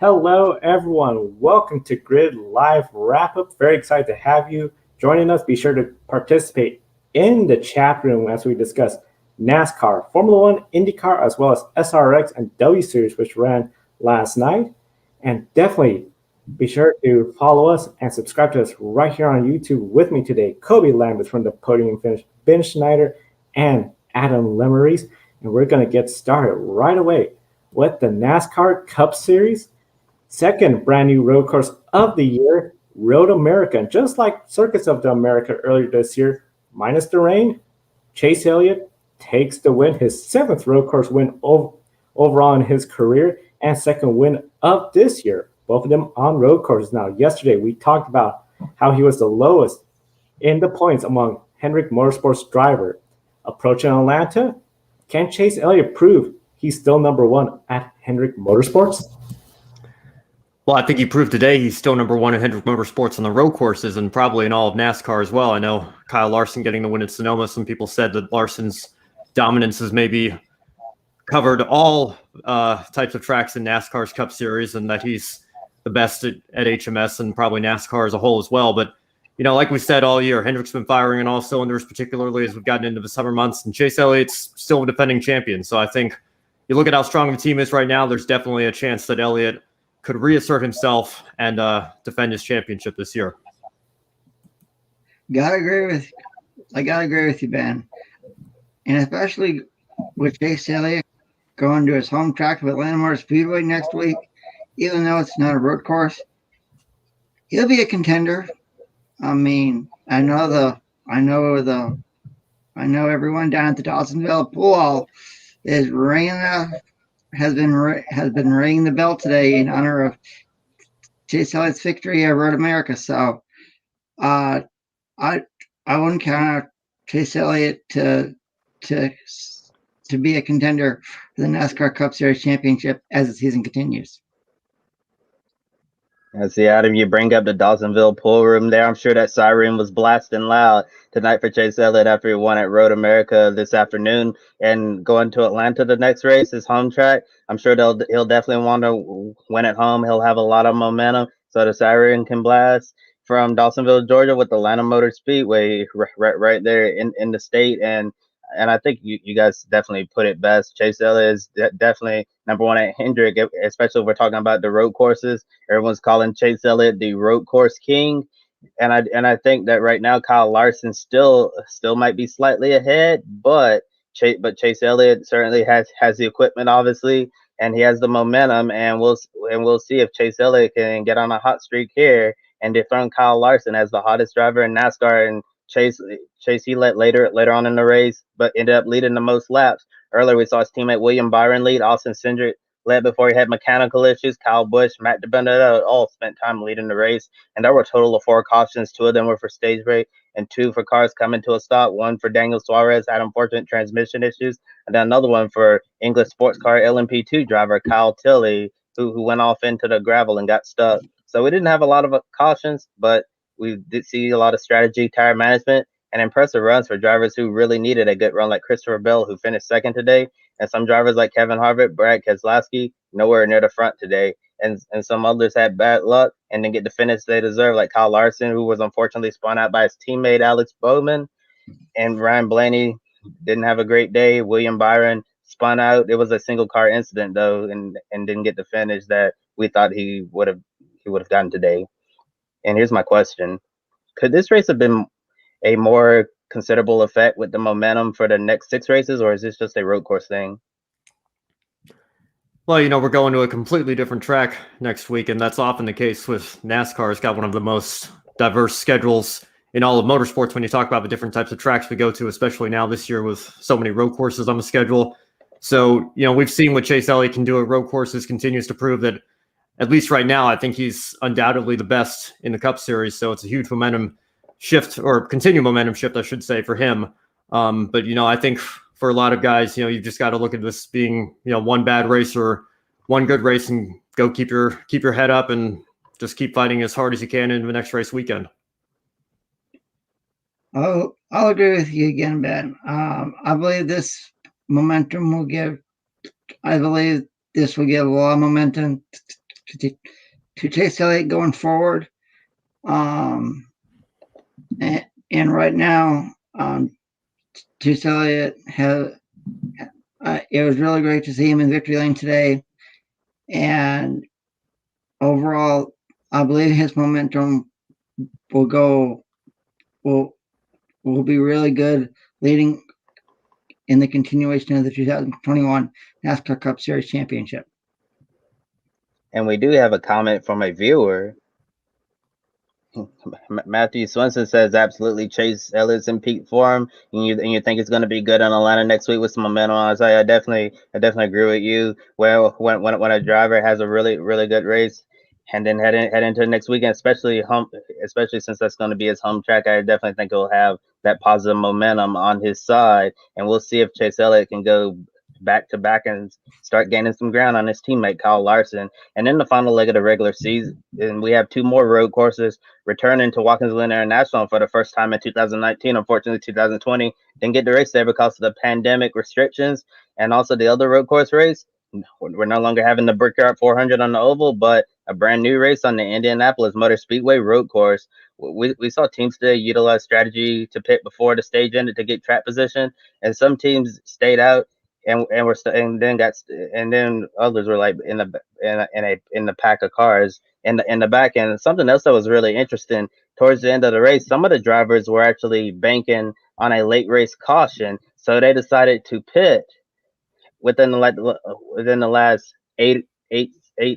Hello, everyone. Welcome to Grid Live Wrap Up. Very excited to have you joining us. Be sure to participate in the chat room as we discuss NASCAR, Formula One, IndyCar, as well as SRX and W Series, which ran last night. And definitely be sure to follow us and subscribe to us right here on YouTube. With me today, Kobe Lambert from the Podium Finish, Ben Schneider, and Adam Lemeries. And we're going to get started right away with the NASCAR Cup Series. Second brand new road course of the year, Road America. And just like Circus of the America earlier this year, minus the rain, Chase Elliott takes the win, his seventh road course win overall in his career, and second win of this year. Both of them on road courses. Now, yesterday we talked about how he was the lowest in the points among Hendrick Motorsports driver. Approaching Atlanta, can Chase Elliott prove he's still number one at Hendrick Motorsports? Well, I think he proved today he's still number one in Hendrick Motorsports on the road courses and probably in all of NASCAR as well. I know Kyle Larson getting the win at Sonoma. Some people said that Larson's dominance has maybe covered all types of tracks in NASCAR's Cup Series and that he's the best at HMS and probably NASCAR as a whole as well. But, like we said all year, Hendrick's been firing on all cylinders, particularly as we've gotten into the summer months. And Chase Elliott's still a defending champion. So I think you look at how strong the team is right now, there's definitely a chance that Elliott could reassert himself and defend his championship this year. I gotta agree with you, Ben. And especially with Chase Elliott going to his home track of Atlanta Motor Speedway next week, even though it's not a road course, he'll be a contender. I mean, I know everyone down at the Dawsonville pool is has been ringing the bell today in honor of Chase Elliott's victory at Road America. So I wouldn't count out Chase Elliott to be a contender for the NASCAR Cup Series championship as the season continues. I see, Adam, you bring up the Dawsonville pool room there. I'm sure that siren was blasting loud tonight for Chase Elliott after he won at Road America this afternoon and going to Atlanta the next race, his home track. I'm sure he'll definitely want to win at home. He'll have a lot of momentum, so the siren can blast from Dawsonville, Georgia, with Atlanta Motor Speedway right there in the state. And I think you guys definitely put it best. Chase Elliott is definitely number one at Hendrick, especially if we're talking about the road courses. Everyone's calling Chase Elliott the road course king. And I think that right now Kyle Larson still might be slightly ahead, but Chase Elliott certainly has the equipment, obviously, and he has the momentum, and we'll see if Chase Elliott can get on a hot streak here and dethrone Kyle Larson as the hottest driver in NASCAR. And Chase he led later on in the race, but ended up leading the most laps. Earlier we saw his teammate William Byron lead. Austin Cindric led before he had mechanical issues. Kyle Busch, Matt DiBenedetto all spent time leading the race. And there were a total of 4 cautions. 2 of them were for stage break and 2 for cars coming to a stop. 1 for Daniel Suarez, had unfortunate transmission issues. And then another one for English sports car LMP2 driver Kyle Tilley, who went off into the gravel and got stuck. So we didn't have a lot of cautions, but we did see a lot of strategy, tire management, and impressive runs for drivers who really needed a good run, like Christopher Bell, who finished second today, and some drivers like Kevin Harvick, Brad Keselowski, nowhere near the front today, and some others had bad luck and didn't get the finish they deserve, like Kyle Larson, who was unfortunately spun out by his teammate Alex Bowman, and Ryan Blaney didn't have a great day. William Byron spun out. It was a single car incident though, and didn't get the finish that we thought he would have gotten today. And here's my question. Could this race have been a more considerable effect with the momentum for the next 6 races, or is this just a road course thing? Well, we're going to a completely different track next week, and that's often the case with NASCAR. It's got one of the most diverse schedules in all of motorsports when you talk about the different types of tracks we go to, especially now this year with so many road courses on the schedule. So, we've seen what Chase Elliott can do at road courses, continues to prove that, at least right now, I think he's undoubtedly the best in the Cup Series. So it's a huge momentum shift, or continued momentum shift, I should say, for him. But, I think for a lot of guys, you've just got to look at this being, one bad race or one good race and go keep your head up and just keep fighting as hard as you can in the next race weekend. I'll agree with you again, Ben. I believe this momentum will give. I believe this will give a lot of momentum to Chase Elliott going forward. And right now, Chase Elliott has. It was really great to see him in victory lane today, and overall, I believe his momentum will be really good leading in the continuation of the 2021 NASCAR Cup Series Championship. And we do have a comment from a viewer. Matthew Swenson says absolutely Chase Elliott's in peak form, and you think it's going to be good in Atlanta next week with some momentum. I definitely agree with you. Well, when a driver has a really good race, and then head into the next weekend, especially since that's going to be his home track, I definitely think he'll have that positive momentum on his side, and we'll see if Chase Elliott can go back to back and start gaining some ground on his teammate Kyle Larson. And in the final leg of the regular season, and we have two more road courses returning to Watkins Glen International for the first time in 2019. Unfortunately, 2020 didn't get the race there because of the pandemic restrictions, and also the other road course race. We're no longer having the Brickyard 400 on the oval, but a brand new race on the Indianapolis Motor Speedway road course. We saw teams today utilize strategy to pit before the stage ended to get track position, and some teams stayed out and then others were like in the pack of cars in the back end. And something else that was really interesting towards the end of the race, some of the drivers were actually banking on a late race caution, so they decided to pit within the last eight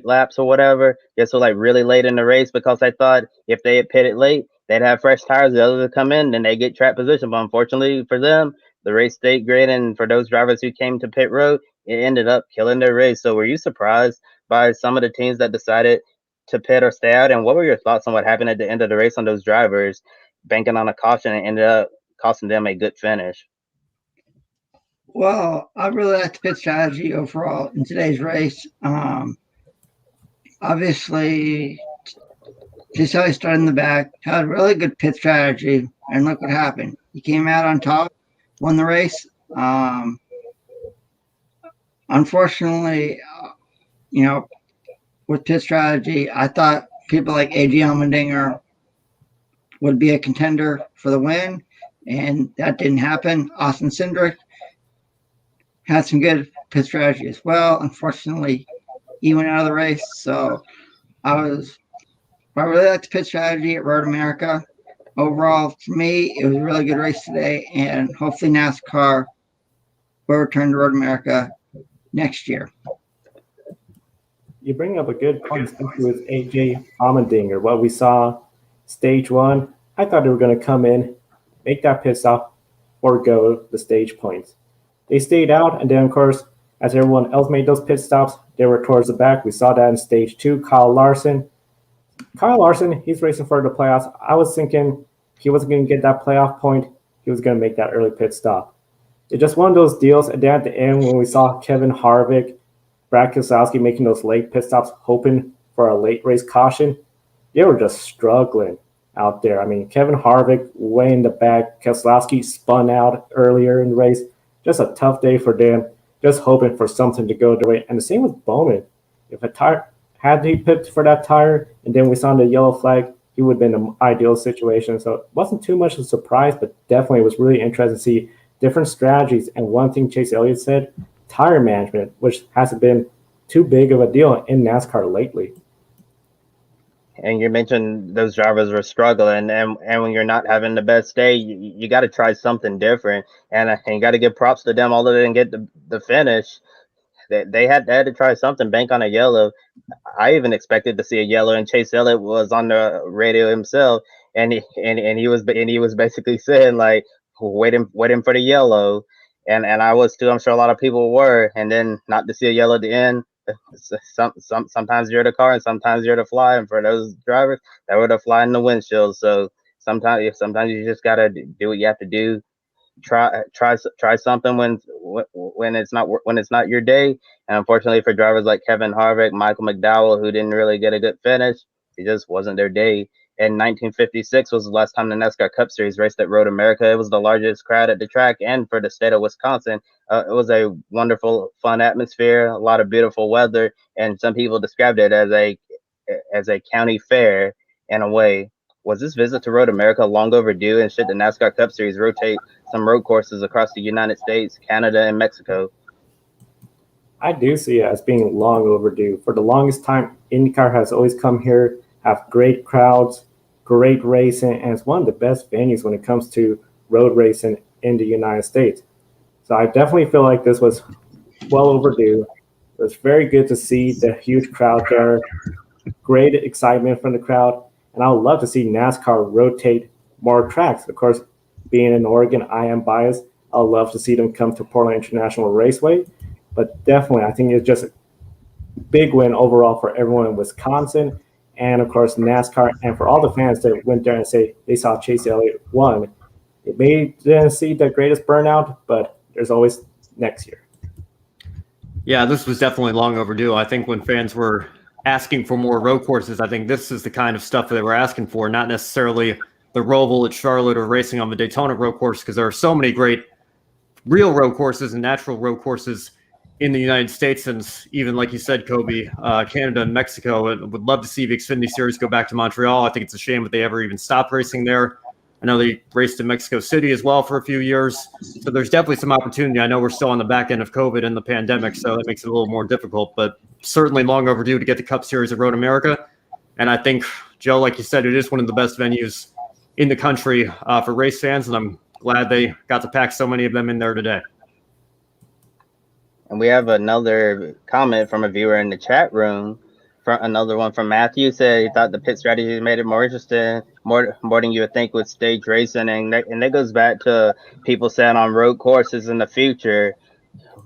laps or whatever. So like really late in the race, because I thought if they had pitted late, they'd have fresh tires. The others would come in, then they get track position. But unfortunately for them, the race stayed great, and for those drivers who came to pit road, it ended up killing their race. So were you surprised by some of the teams that decided to pit or stay out? And what were your thoughts on what happened at the end of the race on those drivers banking on a caution and ended up costing them a good finish? Well, I really like the pit strategy overall in today's race. Obviously, Gisele started in the back, had a really good pit strategy, and look what happened. He came out on top, won the race. Unfortunately, with pit strategy, I thought people like A.J. Allmendinger would be a contender for the win, and that didn't happen. Austin Cindric had some good pit strategy as well. Unfortunately, he went out of the race. So I really liked the pit strategy at Road America. Overall, for me, it was a really good race today, and hopefully NASCAR will return to Road America next year. You bring up a good point, especially with AJ Allmendinger. What we saw stage one, I thought they were going to come in, make that pit stop, forego the stage points. They stayed out, and then, of course, as everyone else made those pit stops, they were towards the back. We saw that in stage two. Kyle Larson, he's racing for the playoffs. I was thinking he wasn't going to get that playoff point. He was going to make that early pit stop. It's just one of those deals. And then at the end, when we saw Kevin Harvick, Brad Keselowski making those late pit stops, hoping for a late race caution, they were just struggling out there. I mean, Kevin Harvick way in the back. Keselowski spun out earlier in the race. Just a tough day for them. Just hoping for something to go their way. And the same with Bowman. If a tire had he picked for that tire, and then we saw the yellow flag, he would have been an ideal situation. So it wasn't too much of a surprise, but definitely it was really interesting to see different strategies. And one thing Chase Elliott said, tire management, which hasn't been too big of a deal in NASCAR lately. And you mentioned those drivers were struggling, and when you're not having the best day, you got to try something different, and you got to give props to them. Although they didn't get the finish, they had to try something. Bank on a yellow. I even expected to see a yellow, and Chase Elliott was on the radio himself, and he was basically saying like waiting for the yellow, and I was too. I'm sure a lot of people were, and then not to see a yellow at the end. Sometimes you're the car and sometimes you're the fly, and for those drivers that were the fly in the windshield. So sometimes you just gotta do what you have to do. Try something when it's not your day. And unfortunately for drivers like Kevin Harvick, Michael McDowell, who didn't really get a good finish, it just wasn't their day. in 1956 was the last time the NASCAR Cup Series raced at Road America. It was the largest crowd at the track, and for the state of Wisconsin, it was a wonderful, fun atmosphere, a lot of beautiful weather, and some people described it as a county fair in a way. Was this visit to Road America long overdue, and should the NASCAR Cup Series rotate some road courses across the United States, Canada, and Mexico? I do see it as being long overdue. For the longest time, IndyCar has always come here, have great crowds, great racing, and it's one of the best venues when it comes to road racing in the United States. So I definitely feel like this was well overdue. It was very good to see the huge crowd there, great excitement from the crowd, and I would love to see NASCAR rotate more tracks. Of course, being in Oregon, I am biased. I would love to see them come to Portland International Raceway, but definitely, I think it's just a big win overall for everyone in Wisconsin, and of course NASCAR, and for all the fans that went there and say they saw Chase Elliott won. It may didn't see the greatest burnout, but there's always next year. Yeah, this was definitely long overdue. I think when fans were asking for more road courses, I think this is the kind of stuff that they were asking for, not necessarily the Roval at Charlotte or racing on the Daytona road course, because there are so many great real road courses and natural road courses in the United States, and even like you said, Kobe, Canada and Mexico. I would love to see the Xfinity Series go back to Montreal. I think it's a shame that they ever even stopped racing there. I know they raced in Mexico City as well for a few years. So there's definitely some opportunity. I know we're still on the back end of COVID and the pandemic, so that makes it a little more difficult, but certainly long overdue to get the Cup Series at Road America. And I think, Joe, like you said, it is one of the best venues in the country for race fans, and I'm glad they got to pack so many of them in there today. And we have another comment from a viewer in the chat room. Another one from Matthew said he thought the pit strategy made it more interesting, more than you would think with stage racing, and that goes back to people saying on road courses in the future,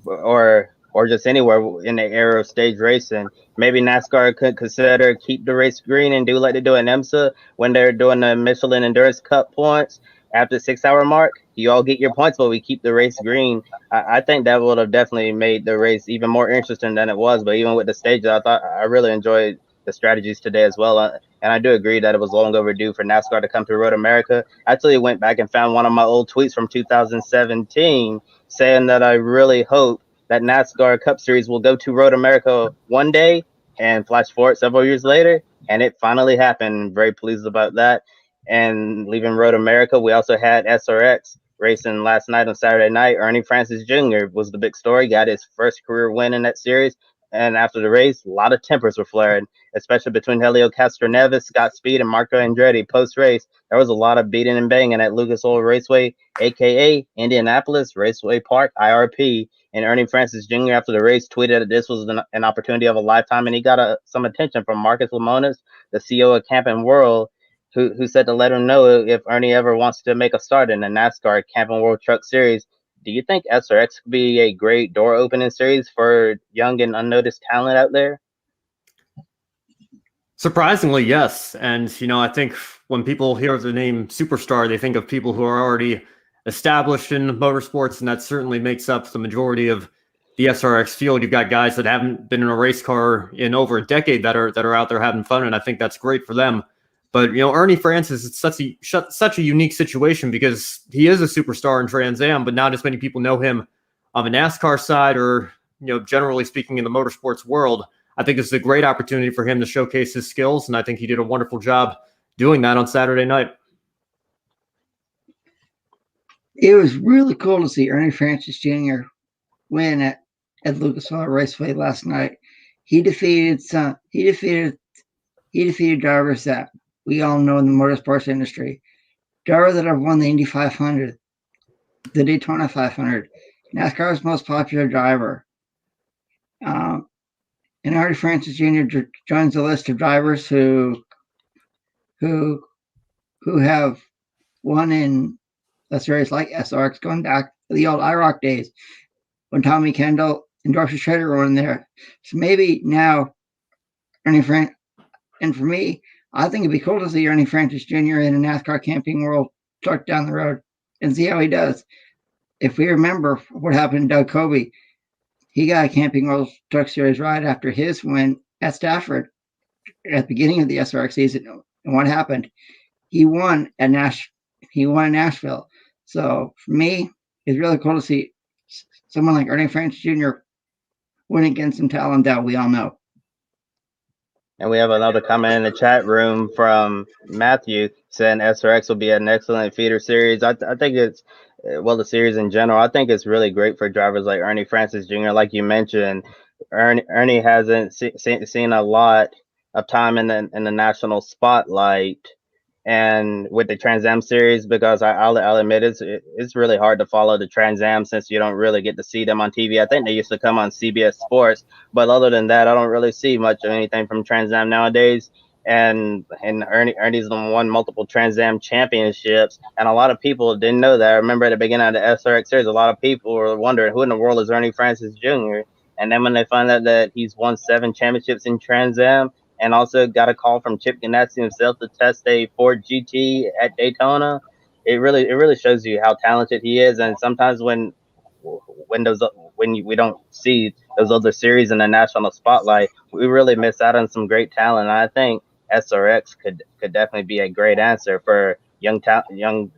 or just anywhere in the era of stage racing, maybe NASCAR could consider keep the race green and do like they do in IMSA when they're doing the Michelin Endurance Cup points. After the 6 hour mark, you all get your points, but we keep the race green. I think that would have definitely made the race even more interesting than it was. But even with the stages, I really enjoyed the strategies today as well. And I do agree that it was long overdue for NASCAR to come to Road America. I actually went back and found one of my old tweets from 2017 saying that I really hope that NASCAR Cup Series will go to Road America one day, and flash forward several years later, and it finally happened. Very pleased about that. And leaving Road America, we also had SRX racing last night on Saturday night. Ernie Francis Jr. was the big story, got his first career win in that series. And after the race, a lot of tempers were flaring, especially between Helio Castroneves, Scott Speed, and Marco Andretti. Post-race, there was a lot of beating and banging at Lucas Oil Raceway, a.k.a. Indianapolis Raceway Park, IRP. And Ernie Francis Jr., after the race, tweeted that this was an opportunity of a lifetime, and he got some attention from Marcus Lemonis, the CEO of Camping World, who said to let him know if Ernie ever wants to make a start in the NASCAR Camping World Truck Series. Do you think SRX could be a great door opening series for young and unnoticed talent out there? Surprisingly, yes. And, I think when people hear the name superstar, they think of people who are already established in motorsports, and that certainly makes up the majority of the SRX field. You've got guys that haven't been in a race car in over a decade that are out there having fun, and I think that's great for them. But, Ernie Francis, it's such a unique situation because he is a superstar in Trans Am, but not as many people know him on the NASCAR side or, generally speaking in the motorsports world. I think this is a great opportunity for him to showcase his skills, and I think he did a wonderful job doing that on Saturday night. It was really cool to see Ernie Francis Jr. win at Lucas Oil Raceway last night. He defeated drivers that we all know in the motorsports industry. Drivers that have won the Indy 500, the Daytona 500, NASCAR's most popular driver. And Ernie Francis Jr. joins the list of drivers who have won in a series like SRX, going back to the old IROC days when Tommy Kendall and Dorsey Schrader were in there. So maybe now and for me, I think it'd be cool to see Ernie Francis Jr. in a NASCAR Camping World truck down the road and see how he does. If we remember what happened to Doug Coby, he got a Camping World Truck Series right after his win at Stafford at the beginning of the SRX season. And what happened? He won at Nashville. So for me, it's really cool to see someone like Ernie Francis Jr. win against some talent that we all know. And we have another comment in the chat room from Matthew saying SRX will be an excellent feeder series. I think it's, well, the series in general, I think it's really great for drivers like Ernie Francis Jr. Like you mentioned, Ernie hasn't seen a lot of time in the national spotlight. And with the Trans Am series, because I'll admit it's really hard to follow the Trans Am since you don't really get to see them on TV. I think they used to come on CBS Sports, but other than that, I don't really see much of anything from Trans Am nowadays. And Ernie's won multiple Trans Am championships, and a lot of people didn't know that. I remember at the beginning of the SRX series, a lot of people were wondering who in the world is Ernie Francis Jr. And then when they find out that he's won 7 championships in Trans Am, and also got a call from Chip Ganassi himself to test a Ford GT at Daytona. It really shows you how talented he is. And sometimes when we don't see those other series in the national spotlight, we really miss out on some great talent. And I think SRX could definitely be a great answer for young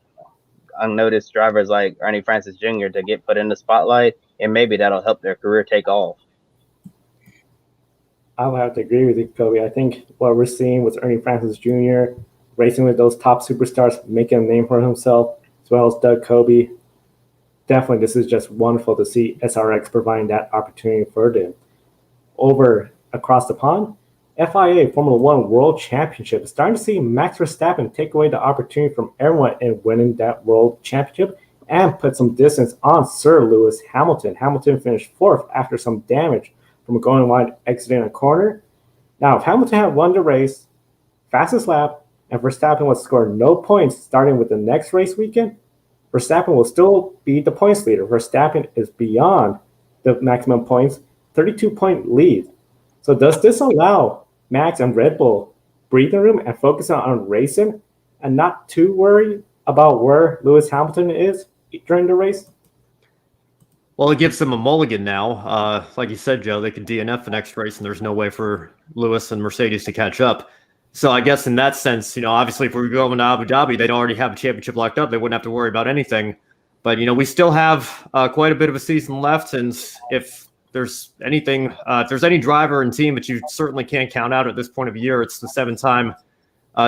unnoticed drivers like Ernie Francis Jr. to get put in the spotlight, and maybe that'll help their career take off. I would have to agree with you, Kobe. I think what we're seeing with Ernie Francis Jr. racing with those top superstars, making a name for himself, as well as Doug Kobe. Definitely, this is just wonderful to see SRX providing that opportunity for them. Over across the pond, FIA Formula One World Championship is starting to see Max Verstappen take away the opportunity from everyone in winning that World Championship and put some distance on Sir Lewis Hamilton. Hamilton finished 4th after some damage from going wide, exiting a corner. Now, if Hamilton had won the race, fastest lap, and Verstappen would score no points starting with the next race weekend, Verstappen will still be the points leader. Verstappen is beyond the maximum points, 32-point lead. So does this allow Max and Red Bull breathing room and focus on racing and not too worried about where Lewis Hamilton is during the race? Well, it gives them a mulligan now. Like you said, Joe, they could DNF the next race, and there's no way for Lewis and Mercedes to catch up. So I guess in that sense, obviously if we were going to Abu Dhabi, they'd already have a championship locked up. They wouldn't have to worry about anything. But, we still have quite a bit of a season left. And if there's anything, if there's any driver and team that you certainly can't count out at this point of the year, it's the 7-time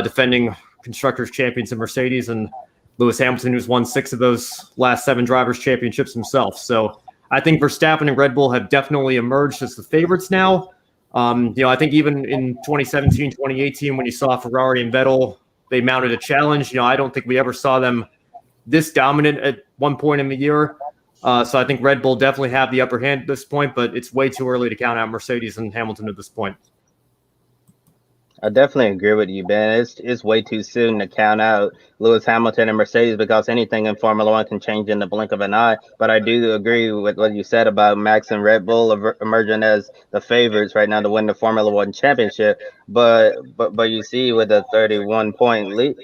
defending Constructors champions in Mercedes and Lewis Hamilton, who's won 6 of those last 7 drivers' championships himself. So I think Verstappen and Red Bull have definitely emerged as the favorites now. I think even in 2017, 2018, when you saw Ferrari and Vettel, they mounted a challenge. I don't think we ever saw them this dominant at one point in the year. So I think Red Bull definitely have the upper hand at this point, but it's way too early to count out Mercedes and Hamilton at this point. I definitely agree with you, Ben. It's way too soon to count out Lewis Hamilton and Mercedes because anything in Formula One can change in the blink of an eye. But I do agree with what you said about Max and Red Bull emerging as the favorites right now to win the Formula One championship. But you see, with a 32-point lead,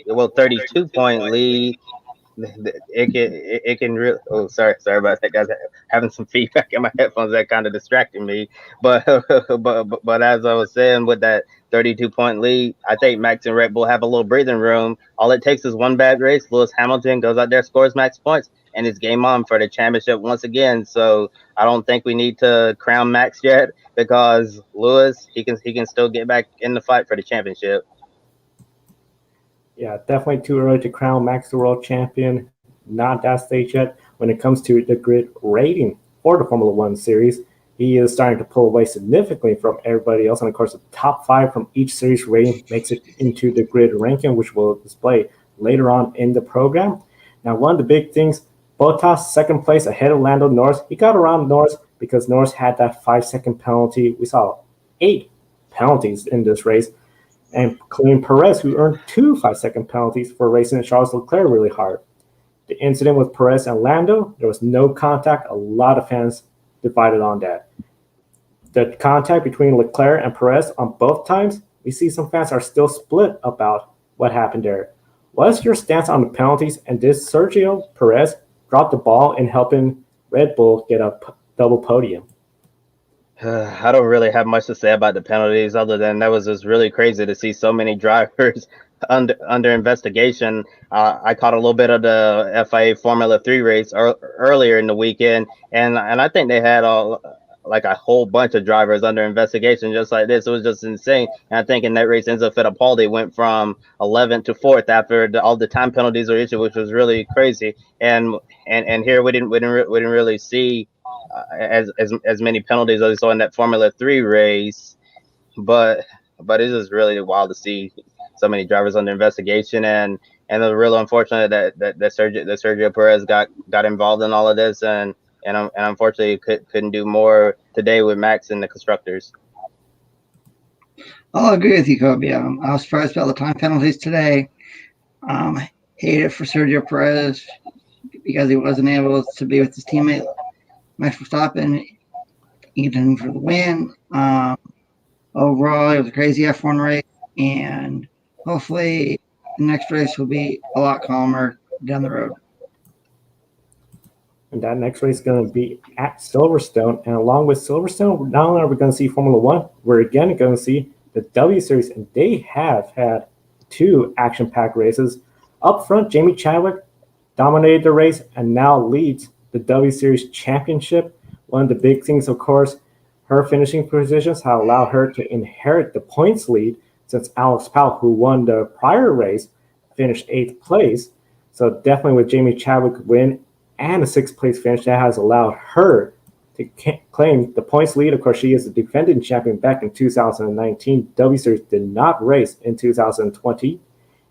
it can really. Oh, sorry about that, guys. Having some feedback in my headphones that kind of distracted me. But as I was saying, with that 32-point lead, I think Max and Red Bull have a little breathing room. All it takes is one bad race. Lewis Hamilton goes out there, scores max points, and it's game on for the championship once again. So I don't think we need to crown Max yet because Lewis, he can still get back in the fight for the championship. Yeah, definitely too early to crown Max the world champion. Not that stage yet. When it comes to the grid rating for the Formula One series, he is starting to pull away significantly from everybody else. And of course, the top 5 from each series rating makes it into the grid ranking, which we'll display later on in the program. Now, one of the big things, Bottas, second place ahead of Lando Norris. He got around Norris because Norris had that 5-second penalty. We saw 8 penalties in this race. And including Perez, who earned 2 5-second penalties for racing Charles Leclerc really hard. The incident with Perez and Lando, there was no contact. A lot of fans divided on that. The contact between Leclerc and Perez on both times, we see some fans are still split about what happened there. What's your stance on the penalties, and did Sergio Perez drop the ball in helping Red Bull get a double podium? I don't really have much to say about the penalties other than that was just really crazy to see so many drivers under investigation. I caught a little bit of the FIA Formula 3 race earlier in the weekend, and I think they had like a whole bunch of drivers under investigation just like this. It was just insane. And I think in that race, Enzo Fittipaldi went from 11th to 4th after all the time penalties were issued, which was really crazy. And here we didn't really see as many penalties as we saw in that Formula 3 race, but it's just really wild to see so many drivers under investigation, and it was really unfortunate that Sergio Perez got involved in all of this, and unfortunately couldn't do more today with Max and the constructors. I'll agree with you, Kobe. I was surprised about the time penalties today. Hate it for Sergio Perez because he wasn't able to be with his teammate Max Verstappen, even for the win. Overall, it was a crazy F1 race, and hopefully the next race will be a lot calmer down the road. And that next race is going to be at Silverstone. And along with Silverstone, not only are we going to see Formula One, we're again going to see the W Series. And they have had 2 action-packed races. Up front, Jamie Chadwick dominated the race and now leads the W Series championship. One of the big things, of course, her finishing positions have allowed her to inherit the points lead since Alex Powell, who won the prior race, finished 8th place. So definitely with Jamie Chadwick win and a 6th place finish, that has allowed her to claim the points lead. Of course, she is the defending champion back in 2019. W Series did not race in 2020.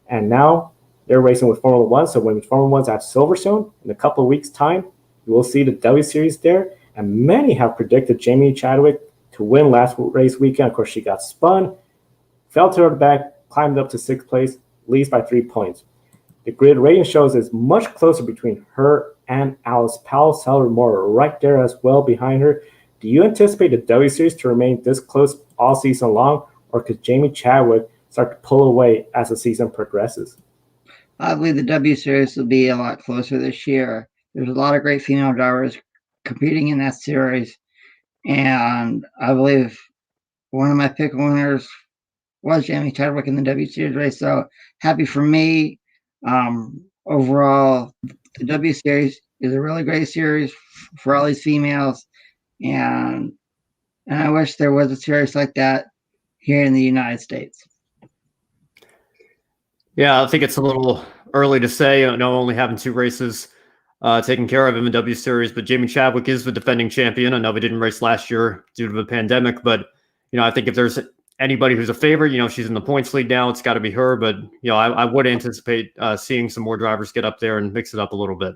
And now they're racing with Formula One. So when Formula One's at Silverstone in a couple of weeks' time, you will see the W Series there. And many have predicted Jamie Chadwick to win last race weekend. Of course, she got spun, fell to her back, climbed up to 6th place, leads by 3 points. The grid rating shows it's much closer between her and Alice Powell. Seller Moore right there as well behind her. Do you anticipate the W Series to remain this close all season long, or could Jamie Chadwick start to pull away as the season progresses? I believe the W Series will be a lot closer this year. There's a lot of great female drivers competing in that series, and I believe one of my pick winners was Jamie Chadwick in the W Series race. So happy for me. Overall, the W Series is a really great series for all these females, and I wish there was a series like that here in the United States. Yeah, I think it's a little early to say. Only having 2 races taken care of in the W Series, but Jamie Chadwick is the defending champion. I know we didn't race last year due to the pandemic, but I think if there's anybody who's a favorite, she's in the points lead now, it's got to be her. But I would anticipate seeing some more drivers get up there and mix it up a little bit.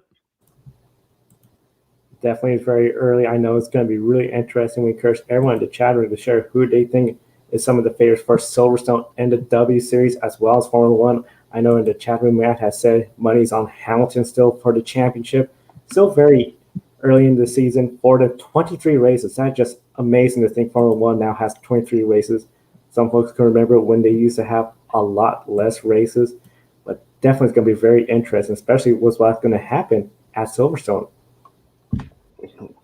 Definitely is very early. I know it's going to be really interesting. We encourage everyone in the chat room to share who they think is some of the favorites for Silverstone and the W Series, as well as Formula One. I know in the chat room, Matt has said money's on Hamilton still for the championship. Still very early in the season for the 23 races. That's just amazing to think Formula One now has 23 races. Some folks can remember when they used to have a lot less races, but definitely it's going to be very interesting, especially what's going to happen at Silverstone.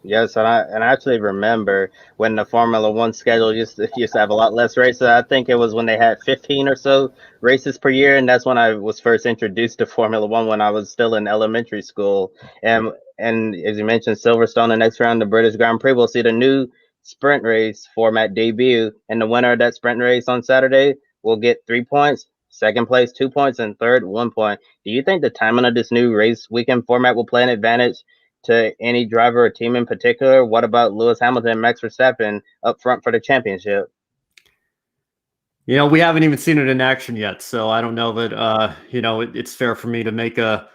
Yes, and I actually remember when the Formula One schedule used to have a lot less races. I think it was when they had 15 or so races per year, and that's when I was first introduced to Formula One when I was still in elementary school. And as you mentioned, Silverstone, the next round, the British Grand Prix, we'll see the new sprint race format debut, and the winner of that sprint race on Saturday will get 3 points. Second place, 2 points, and third, 1 point. Do you think the timing of this new race weekend format will play an advantage to any driver or team in particular? What about Lewis Hamilton and Max Verstappen up front for the championship? We haven't even seen it in action yet, so I don't know that it's fair for me to make a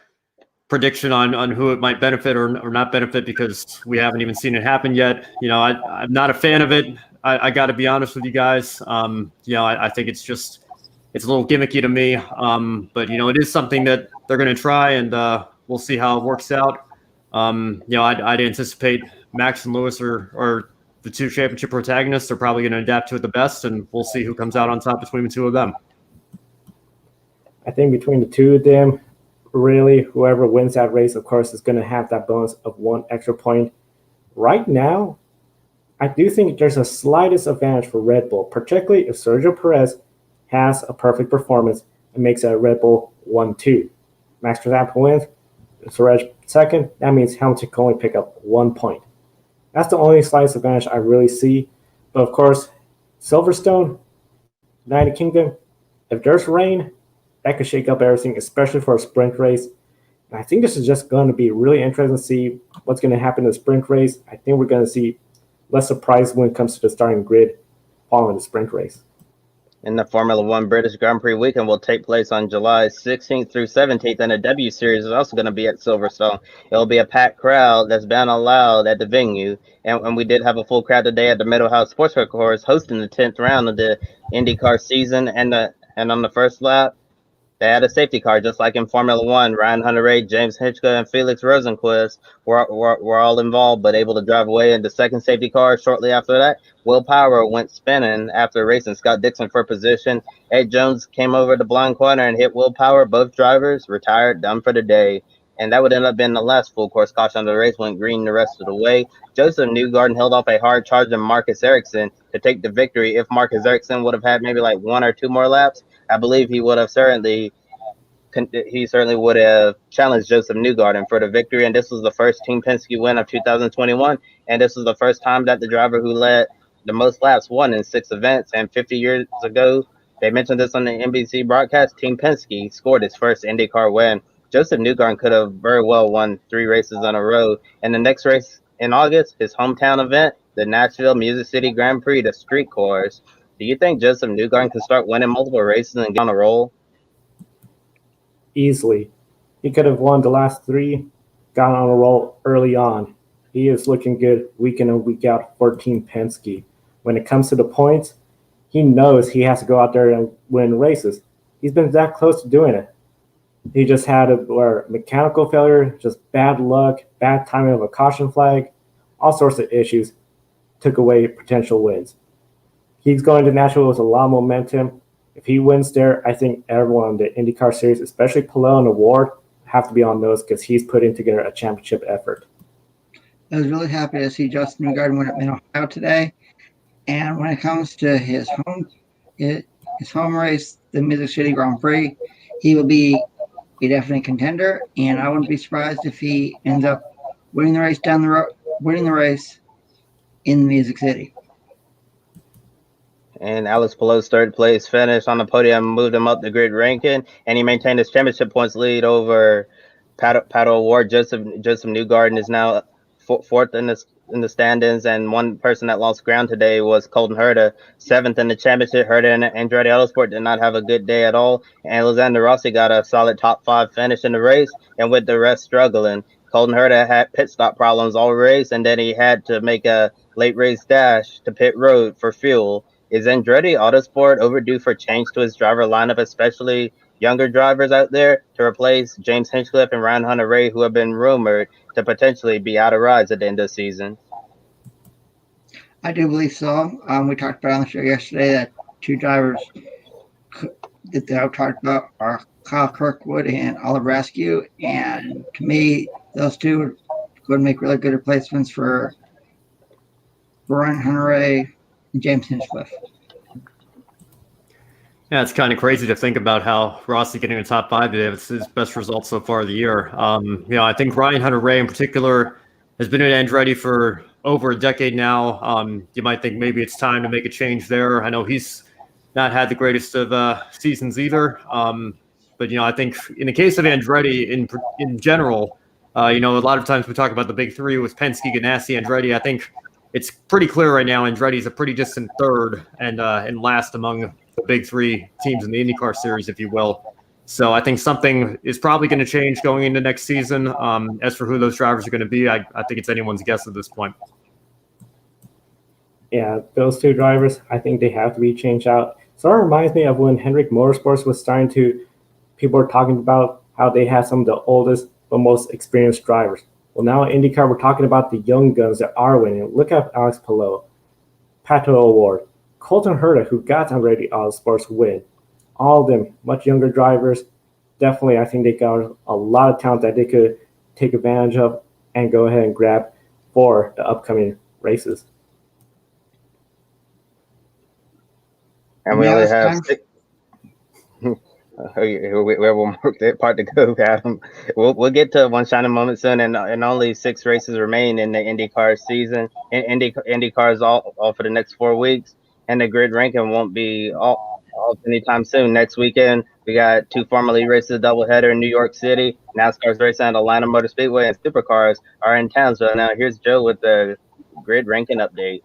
prediction on who it might benefit or not benefit because we haven't even seen it happen yet. I'm not a fan of it. I got to be honest with you guys. I think it's a little gimmicky to me, but it is something that they're going to try, and we'll see how it works out. I'd anticipate Max and Lewis are the 2 championship protagonists. They're probably going to adapt to it the best, and we'll see who comes out on top between the 2 of them. I think between the 2 of them, really, whoever wins that race, of course, is going to have that bonus of 1 extra point. Right now, I do think there's a slightest advantage for Red Bull, particularly if Sergio Perez has a perfect performance and makes a Red Bull 1-2. Max Verstappen wins, Perez second, that means Hamilton can only pick up 1 point. That's the only slight advantage I really see. But of course, Silverstone, United Kingdom, if there's rain, that could shake up everything, especially for a sprint race. And I think this is just going to be really interesting to see what's going to happen in the sprint race. I think we're going to see less surprise when it comes to the starting grid following the sprint race. And the Formula One British Grand Prix weekend will take place on July 16th through 17th, and the W Series is also going to be at Silverstone. It'll be a packed crowd that's been allowed at the venue, and we did have a full crowd today at the Middle House Sports Course hosting the 10th round of the IndyCar season, and on the first lap, they had a safety car, just like in Formula One. Ryan Hunter-Reay, James Hinchcliffe, and Felix Rosenqvist were all involved, but able to drive away in the second safety car. Shortly after that, Will Power went spinning after racing Scott Dixon for position. Ed Jones came over the blind corner and hit Will Power. Both drivers retired, done for the day. And that would end up being the last full course caution of the race, went green the rest of the way. Joseph Newgarden held off a hard charging Marcus Ericsson to take the victory. If Marcus Ericsson would have had maybe like 1 or 2 more laps, I believe he certainly would have challenged Joseph Newgarden for the victory. And this was the first Team Penske win of 2021. And this was the first time that the driver who led the most laps won in 6 events. And 50 years ago, they mentioned this on the NBC broadcast, Team Penske scored its first IndyCar win. Joseph Newgarden could have very well won 3 races in a row. And the next race in August, his hometown event, the Nashville Music City Grand Prix, the street course. Do you think Joseph Newgarden can start winning multiple races and get on a roll? Easily. He could have won the last 3, got on a roll early on. He is looking good week in and week out for Team Penske. When it comes to the points, he knows he has to go out there and win races. He's been that close to doing it. He just had a mechanical failure, just bad luck, bad timing of a caution flag, all sorts of issues took away potential wins. He's going to Nashville with a lot of momentum. If he wins there, I think everyone in the IndyCar series, especially Palou and Ward, have to be on those because he's putting together a championship effort. I was really happy to see Justin Newgarden win at Mid-Ohio today. And when it comes to his home race, the Music City Grand Prix, he will be a definite contender. And I wouldn't be surprised if he ends up winning the race in Music City. And Alex Palou's third place finish on the podium moved him up the grid ranking, and he maintained his championship points lead over Pato O'Ward. Joseph Newgarden is now fourth in the standings, and one person that lost ground today was Colton Herta, 7th in the championship. Herta and Andretti Autosport did not have a good day at all, and Alexander Rossi got a solid top 5 finish in the race, and with the rest struggling. Colton Herta had pit stop problems all race, and then he had to make a late race dash to pit road for fuel. Is Andretti Autosport overdue for change to his driver lineup, especially younger drivers out there, to replace James Hinchcliffe and Ryan Hunter-Reay, who have been rumored to potentially be out of rides at the end of the season? I do believe so. We talked about on the show yesterday that 2 drivers that I've talked about are Kyle Kirkwood and Oliver Askew, and to me, those 2 would make really good replacements for Ryan Hunter-Reay and James Hinchcliffe. Yeah, it's kind of crazy to think about how Rossi getting a top 5 today. It's his best result so far of the year. I think Ryan Hunter-Reay in particular has been at Andretti for over a decade now. You might think maybe it's time to make a change there. I know he's not had the greatest of seasons either. But I think in the case of Andretti in general, a lot of times we talk about the big 3 with Penske, Ganassi, Andretti. I think it's pretty clear right now Andretti's a pretty distant third and last among the big 3 teams in the IndyCar series, if you will. So I think something is probably going to change going into next season. As for who those drivers are going to be, I think it's anyone's guess at this point. Yeah, those 2 drivers, I think they have to be changed out. So it reminds me of when Hendrick Motorsports was starting to, people were talking about how they had some of the oldest but most experienced drivers. Well, now in IndyCar, we're talking about the young guns that are winning. Look at Alex Palou, Pato O'Ward, Colton Herta, who got Andretti Autosports win. All of them, much younger drivers. Definitely, I think they got a lot of talent that they could take advantage of and go ahead and grab for the upcoming races. And we Now only it's have time. 6. We have one more part to go, Adam. We'll get to one shining moment soon, and only 6 races remain in the IndyCar season. IndyCar is all for the next 4 weeks, and the grid ranking won't be all anytime soon. Next weekend, we got 2 Formula E races, doubleheader in New York City. NASCAR's racing at Atlanta Motor Speedway, and Supercars are in Townsville. Now, here's Joe with the grid ranking update.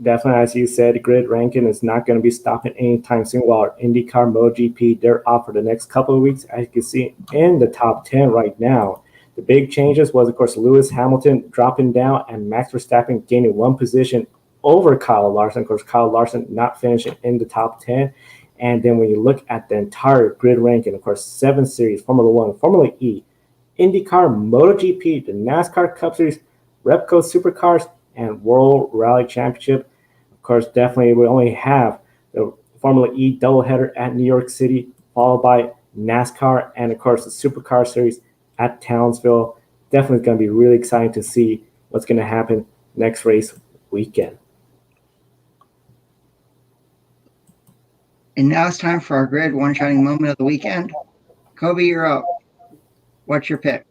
Definitely, as you said, grid ranking is not going to be stopping anytime soon. While IndyCar, MotoGP, they're off for the next couple of weeks. As you can see in the top 10 right now, the big changes was, of course, Lewis Hamilton dropping down and Max Verstappen gaining 1 position over Kyle Larson. Of course, Kyle Larson not finishing in the top 10. And then when you look at the entire grid ranking, of course, 7 series, Formula 1, Formula E, IndyCar, MotoGP, the NASCAR Cup Series, Repco Supercars, and World Rally Championship. Of course, definitely we only have the Formula E doubleheader at New York City, followed by NASCAR, and of course the Supercar Series at Townsville. Definitely going to be really exciting to see what's going to happen next race weekend. And now it's time for our grid one shining moment of the weekend. Kobe, you're up. What's your pick?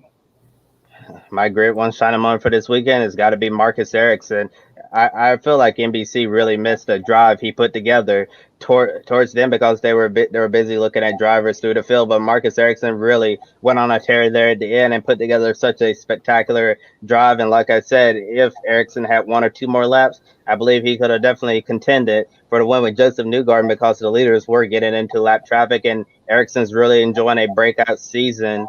My grid one shining moment for this weekend has got to be Marcus Ericsson. I feel like NBC really missed the drive he put together towards them because they were busy looking at drivers through the field. But Marcus Ericsson really went on a tear there at the end and put together such a spectacular drive. And like I said, if Ericsson had 1 or 2 more laps, I believe he could have definitely contended for the win with Joseph Newgarden because the leaders were getting into lap traffic. And Ericsson's really enjoying a breakout season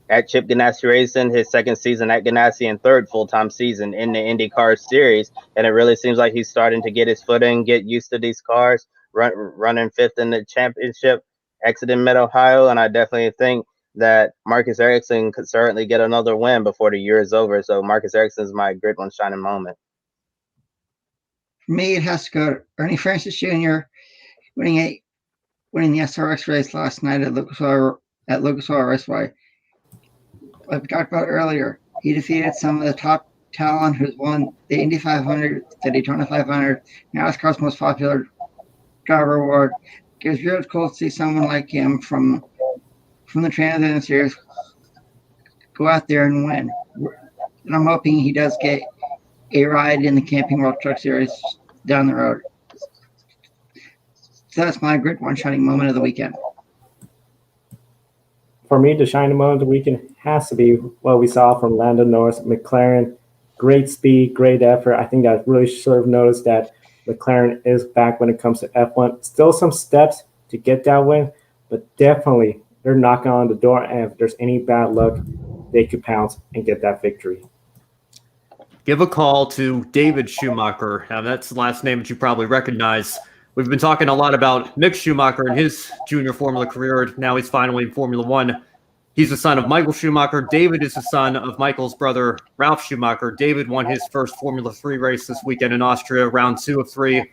at Chip Ganassi Racing, his 2nd season at Ganassi and 3rd full-time season in the IndyCar series. And it really seems like he's starting to get his footing, get used to these cars, running 5th in the championship, exiting Mid-Ohio. And I definitely think that Marcus Ericsson could certainly get another win before the year is over. So Marcus Ericsson is my grid one shining moment. For me, it has to go to Ernie Francis Jr. winning the SRX race last night at Lucas Oil Raceway. Like we talked about earlier, he defeated some of the top talent who's won the Indy 500, the Daytona 500, NASCAR's most popular driver award. It was really cool to see someone like him from the Trans-Am Series go out there and win. And I'm hoping he does get a ride in the Camping World Truck Series down the road. So that's my grid one shining moment of the weekend. For me, the shining moment of the weekend has to be what we saw from Lando Norris, McLaren. Great speed, great effort. I think that really served notice that McLaren is back when it comes to F1. Still some steps to get that win, but definitely they're knocking on the door. And if there's any bad luck, they could pounce and get that victory. Give a call to David Schumacher. Now, that's the last name that you probably recognize. We've been talking a lot about Mick Schumacher and his junior Formula career. Now he's finally in Formula One. He's the son of Michael Schumacher. David is the son of Michael's brother, Ralph Schumacher. David won his first Formula 3 race this weekend in Austria, round 2 of 3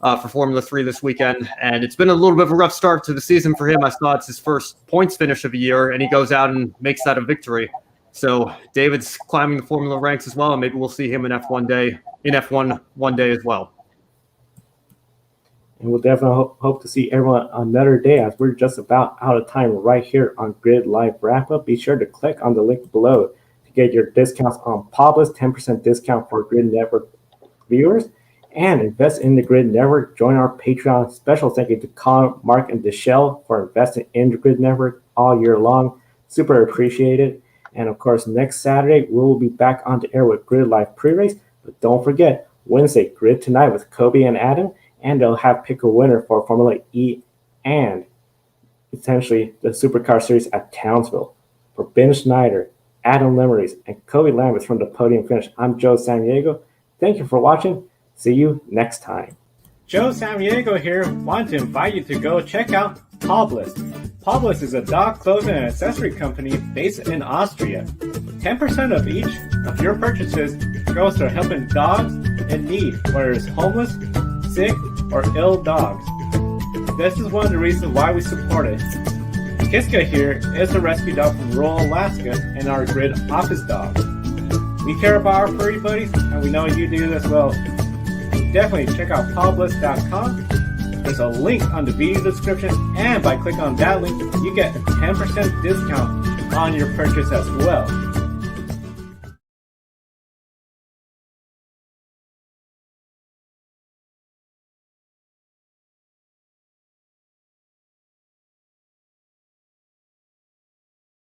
for Formula 3 this weekend. And it's been a little bit of a rough start to the season for him. I saw it's his first points finish of the year, and he goes out and makes that a victory. So David's climbing the Formula ranks as well, and maybe we'll see him in F1 one day as well. And we'll definitely hope to see everyone another day, as we're just about out of time right here on Grid Live Wrap Up. Be sure to click on the link below to get your discounts on Publis, 10% discount for Grid Network viewers, and invest in the Grid Network. Join our Patreon special. Thank you to Colin, Mark, and Deshelle for investing in the Grid Network all year long. Super appreciated. And of course, next Saturday, we'll be back on the air with Grid Live pre-race. But don't forget, Wednesday, Grid Tonight with Kobe and Adam. And they'll have pick a winner for Formula E and essentially the Supercar Series at Townsville. For Ben Schneider, Adam Lemeries, and Kobe Lambert from the Podium Finish, I'm Joe Samaniego. Thank you for watching. See you next time. Joe Samaniego here. Want to invite you to go check out Publis. Publis is a dog clothing and accessory company based in Austria. 10% of each of your purchases goes to helping dogs in need, whether it's homeless, sick, or ill dogs. This is one of the reasons why we support it. Kiska here is a rescue dog from rural Alaska and our Grid office dog. We care about our furry buddies, and we know you do as well. Definitely check out Publis.com There's a link on the video description, and by clicking on that link, you get a 10% discount on your purchase as well.